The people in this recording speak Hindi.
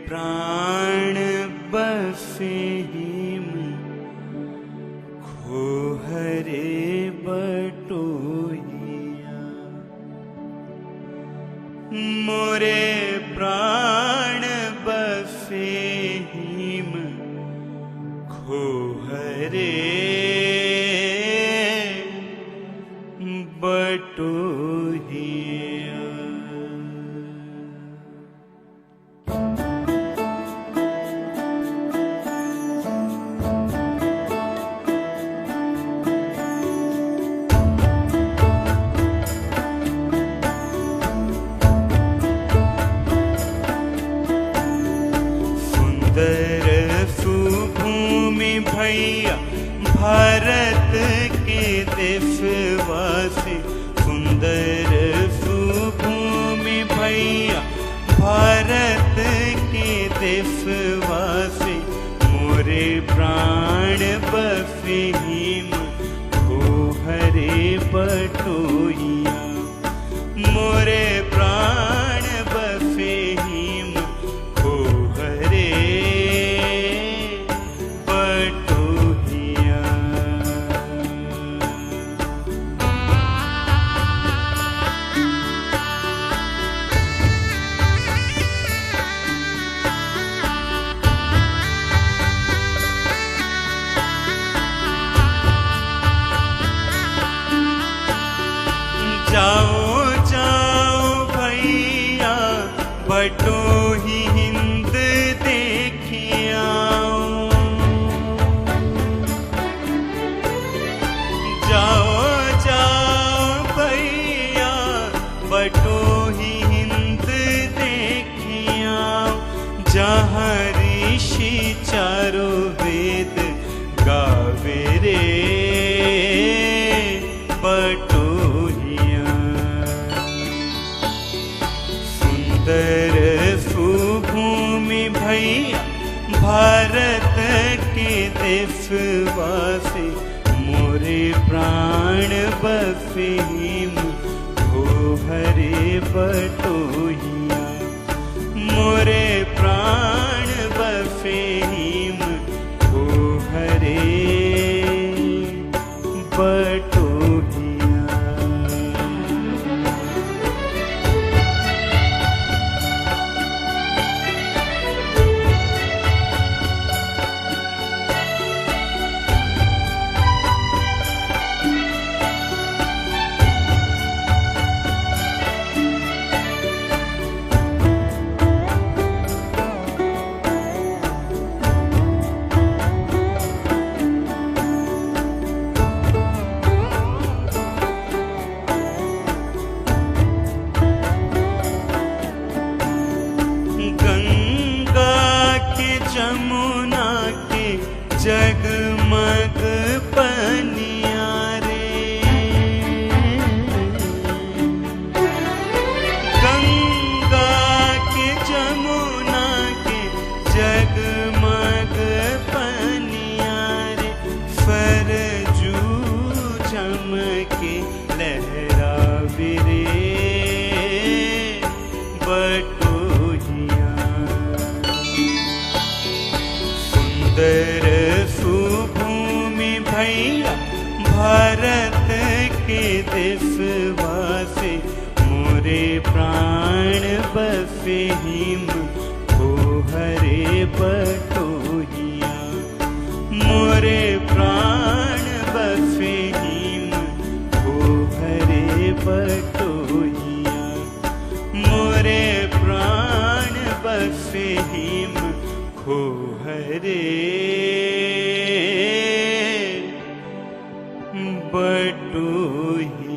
प्राण बसे हिम खोहरे बटोहिया। मोरे प्राण बसे हिम खोहरे बटोहिया। सुंदर सुभूमि भैया भारत के देशवासी। सुंदर सुभूमि भैया भारत के देशवासी। मोरे प्राण बसे हिम खोहरे बटोहिया। मोरे प्राण बसे हिम खोहरे बटोहिया। जाओ जाओ भैया बटोही हिंद देखियाओ। जाओ जाओ भैया बटोही हिंद देखियाओ। जहाँ ऋषि चारों वेद गावे रे बटोहिया। सुंदर सुभूमि भैया भारत के देशवासी। मोरे प्राण बसे हिम खोहरे बटोहिया। मोरे प्राण बसे हिम खोहरे बटोहिया। जमुना के जगमग पनिया रे। गंगा के जमुना के जगमग पनिया रे। सरजू चमके लहरावे रे बटोहिया। सुंदर सुभूमि भैया भारत के देशवासी। मोरे प्राण बसे हिम खोहरे बटोहिया। मोरे प्राण बसे हिम खोहरे बटोहिया। मोरे प्राण बसे हिम खोहरे बटोहिया।